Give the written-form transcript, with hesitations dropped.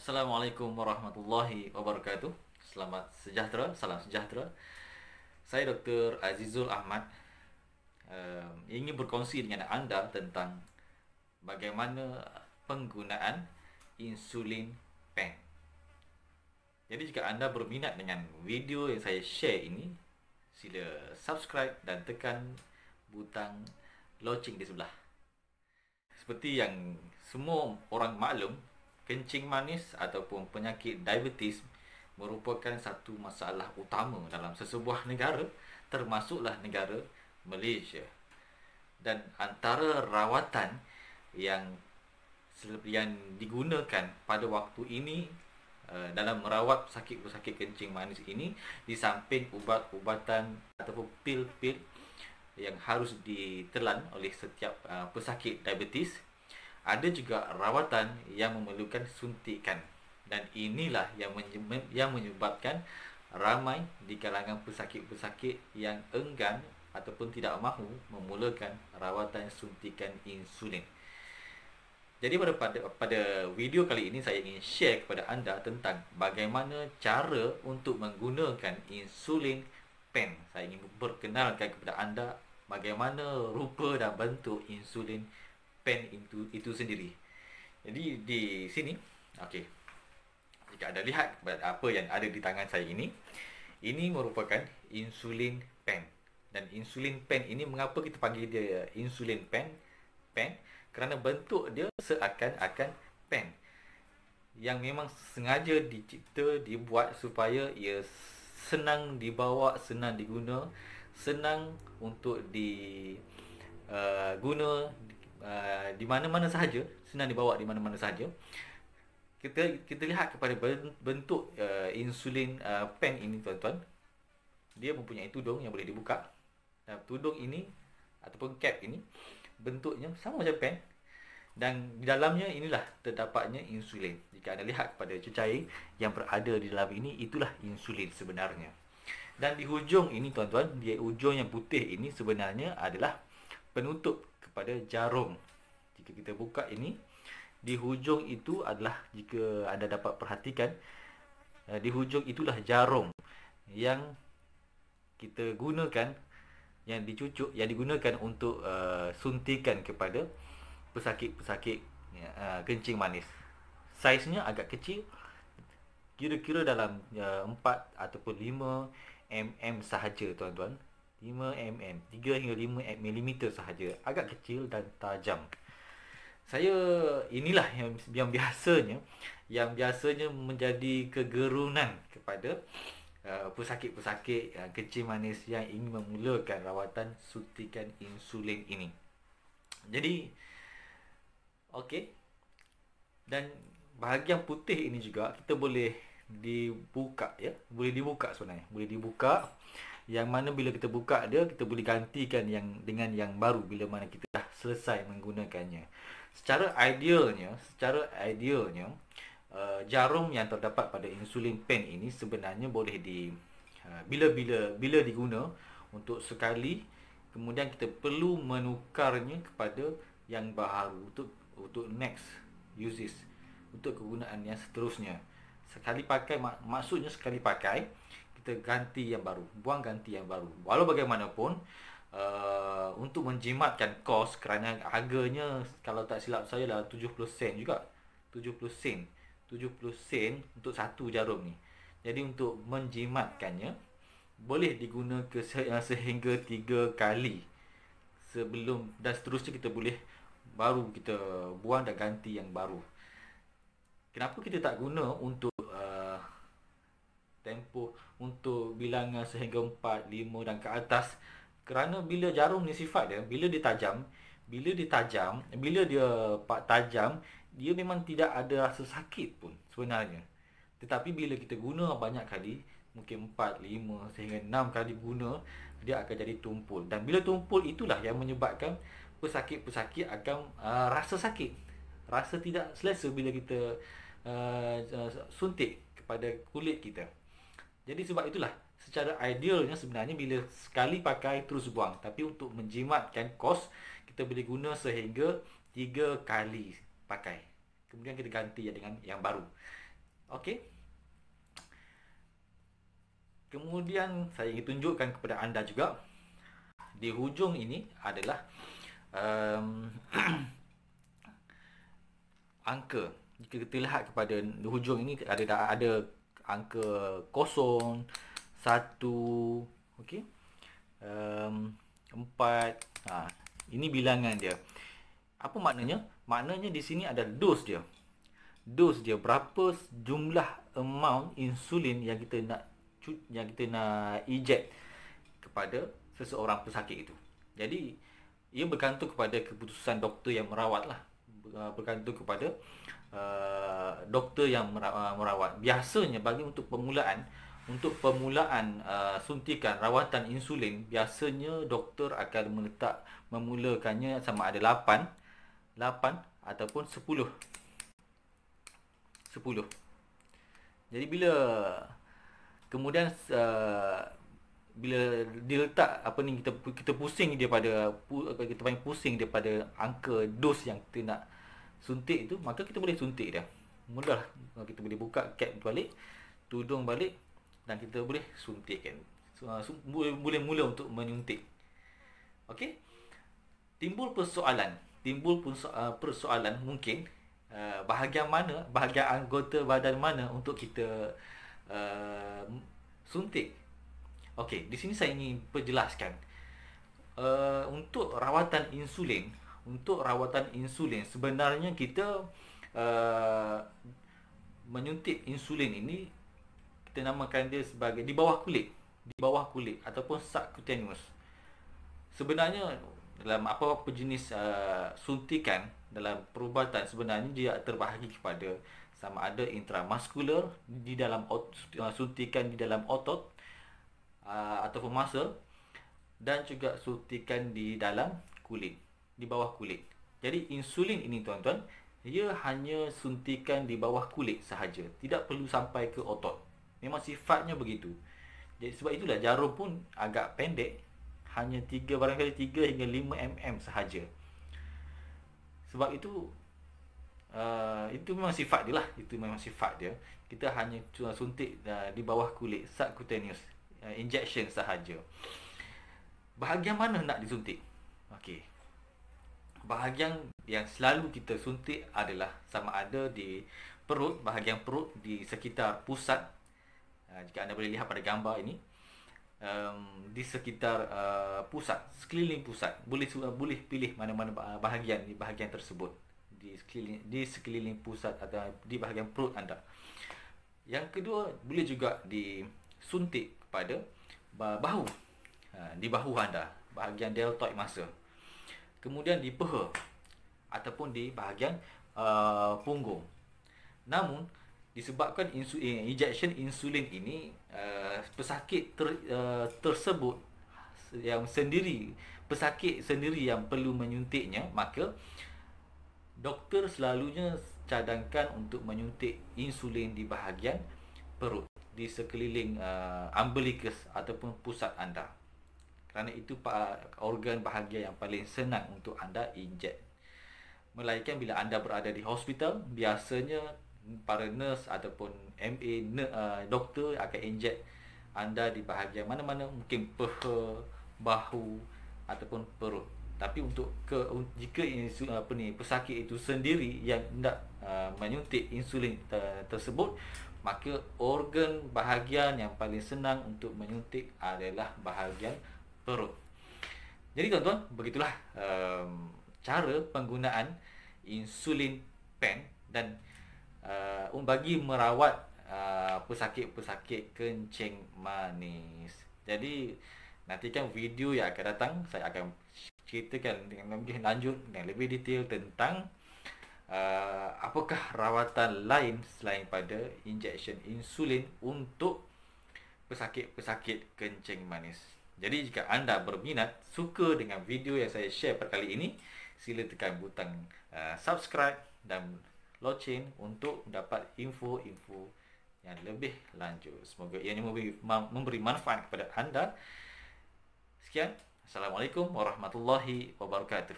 Assalamualaikum warahmatullahi wabarakatuh. Selamat sejahtera, salam sejahtera. Saya Dr. Azizul Ahmad ingin berkongsi dengan anda tentang bagaimana penggunaan insulin pen. Jadi jika anda berminat dengan video yang saya share ini, sila subscribe dan tekan butang loceng di sebelah. Seperti yang semua orang maklum, kencing manis ataupun penyakit diabetes merupakan satu masalah utama dalam sesebuah negara, termasuklah negara Malaysia. Dan antara rawatan yang digunakan pada waktu ini dalam merawat pesakit-pesakit kencing manis ini, di samping ubat-ubatan ataupun pil-pil yang harus ditelan oleh setiap pesakit diabetes, ada juga rawatan yang memerlukan suntikan. Dan inilah yang menyebabkan ramai di kalangan pesakit-pesakit yang enggan ataupun tidak mahu memulakan rawatan suntikan insulin. Jadi pada video kali ini saya ingin share kepada anda tentang bagaimana cara untuk menggunakan insulin pen. Saya ingin perkenalkan kepada anda bagaimana rupa dan bentuk insulin pen itu sendiri. Jadi di sini, okey. Jika anda lihat apa yang ada di tangan saya ini merupakan insulin pen. Dan insulin pen ini, mengapa kita panggil dia insulin pen? Kerana bentuk dia seakan-akan pen yang memang sengaja dicipta, dibuat supaya ia senang dibawa, senang diguna, senang untuk diguna di mana-mana sahaja, senang dibawa di mana-mana sahaja. Kita lihat kepada bentuk insulin pen ini, tuan-tuan. Dia mempunyai tudung yang boleh dibuka. Dan tudung ini ataupun cap ini bentuknya sama macam pen, dan di dalamnya inilah terdapatnya insulin. Jika anda lihat kepada cecair yang berada di dalam ini, itulah insulin sebenarnya. Dan di hujung ini, tuan-tuan, di hujung yang putih ini sebenarnya adalah penutup kepada jarum. Jika kita buka ini, di hujung itu adalah, jika anda dapat perhatikan, di hujung itulah jarum yang kita gunakan, yang dicucuk, yang digunakan untuk suntikan kepada pesakit-pesakit kencing manis. Saiznya agak kecil, kira-kira dalam 4 ataupun 5 mm sahaja, tuan-tuan. 5 mm, 3 hingga 5 mm sahaja, agak kecil dan tajam. Inilah yang biasanya menjadi kegerunan kepada pesakit-pesakit kencing manis yang ingin memulakan rawatan suntikan insulin ini. Jadi okey, dan bahagian putih ini juga kita boleh dibuka, ya, boleh dibuka sebenarnya, boleh dibuka, yang mana bila kita buka dia, kita boleh gantikan dengan yang baru bila mana kita dah selesai menggunakannya. Secara idealnya, jarum yang terdapat pada insulin pen ini sebenarnya boleh bila diguna untuk sekali, kemudian kita perlu menukarnya kepada yang baru untuk next uses, untuk kegunaan yang seterusnya. Sekali pakai, maksudnya sekali pakai kita ganti yang baru, buang ganti yang baru. Walau bagaimanapun, untuk menjimatkan kos, kerana harganya kalau tak silap saya lah 70 sen juga. 70 sen untuk satu jarum ni. Jadi untuk menjimatkannya boleh digunakan sehingga 3 kali sebelum, dan seterusnya kita boleh baru kita buang dan ganti yang baru. Kenapa kita tak guna untuk tempoh untuk bilangan sehingga 4, 5 dan ke atas? Kerana bila jarum ni sifat dia, bila dia tajam, dia memang tidak ada rasa sakit pun sebenarnya. Tetapi bila kita guna banyak kali, mungkin 4, 5 sehingga 6 kali guna, dia akan jadi tumpul. Dan bila tumpul, itulah yang menyebabkan pesakit-pesakit akan rasa sakit, rasa tidak selesa bila kita suntik kepada kulit kita. Jadi sebab itulah, secara idealnya sebenarnya bila sekali pakai terus buang. Tapi untuk menjimatkan kos, kita boleh guna sehingga 3 kali pakai. Kemudian kita ganti dengan yang baru. Okey. Kemudian saya ingin tunjukkan kepada anda juga di hujung ini adalah um, angka. Jika kita lihat kepada di hujung ini ada angka 0, 1, okey. 4. Ini bilangan dia. Apa maknanya? Maknanya di sini ada dos dia. Dos dia berapa jumlah amount insulin yang kita nak eject kepada seseorang pesakit itu. Jadi ia bergantung kepada keputusan doktor yang merawat lah. Bergantung kepada doktor yang merawat. Biasanya untuk permulaan suntikan rawatan insulin, biasanya doktor akan memulakannya sama ada 8 ataupun 10. Jadi kemudian bila diletak kita pusing dia pada kita paling pusing daripada angka dos yang kita nak suntik itu, maka kita boleh suntik dia. Mudah, kita boleh buka cap balik, tudung balik dan kita boleh suntikkan. Boleh mula untuk menyuntik. Okey. Timbul persoalan mungkin bahagian anggota badan mana untuk kita suntik. Okey, di sini saya ingin perjelaskan. Untuk rawatan insulin sebenarnya kita menyuntik insulin ini, kita namakan dia sebagai di bawah kulit ataupun subcutaneous. Sebenarnya dalam apa-apa jenis suntikan dalam perubatan, sebenarnya dia terbahagi kepada sama ada intramuskular di dalam suntikan di dalam otot ataupun muscle, dan juga suntikan di dalam kulit, di bawah kulit. Jadi insulin ini tuan-tuan, ia hanya suntikan di bawah kulit sahaja, tidak perlu sampai ke otot. Memang sifatnya begitu. Jadi sebab itulah jarum pun agak pendek, hanya 3 hingga 5 mm sahaja. Sebab itu memang sifat dia lah. Kita hanya suntik di bawah kulit, subcutaneous injection sahaja. Bahagian mana nak disuntik? Okey. Bahagian yang selalu kita suntik adalah sama ada di perut, bahagian perut di sekitar pusat. Jika anda boleh lihat pada gambar ini, di sekitar pusat, sekeliling pusat, boleh pilih mana-mana bahagian di bahagian tersebut, di sekeliling pusat atau di bahagian perut anda. Yang kedua, boleh juga disuntik kepada bahu, di bahu anda, bahagian deltoid muscle. Kemudian di peha ataupun di bahagian punggung. Namun disebabkan injection insulin ini, pesakit tersebut pesakit sendiri yang perlu menyuntiknya, maka doktor selalunya cadangkan untuk menyuntik insulin di bahagian perut, di sekeliling umbilicus ataupun pusat anda. Kerana itu organ bahagian yang paling senang untuk anda inject. Melainkan bila anda berada di hospital, biasanya para nurse ataupun MA doktor akan inject anda di bahagian mana-mana, mungkin peha, bahu ataupun perut. Tapi jika pesakit itu sendiri yang hendak menyuntik insulin tersebut, maka organ bahagian yang paling senang untuk menyuntik adalah bahagian perut. Jadi tuan-tuan, begitulah cara penggunaan insulin pen dan bagi merawat pesakit-pesakit kencing manis. Jadi nantikan video yang akan datang, saya akan ceritakan dengan lebih lanjut dan lebih detail tentang apakah rawatan lain selain pada injection insulin untuk pesakit-pesakit kencing manis. Jadi jika anda berminat, suka dengan video yang saya share pada kali ini, sila tekan butang subscribe dan loceng untuk dapat info-info yang lebih lanjut. Semoga ianya memberi manfaat kepada anda. Sekian. Assalamualaikum warahmatullahi wabarakatuh.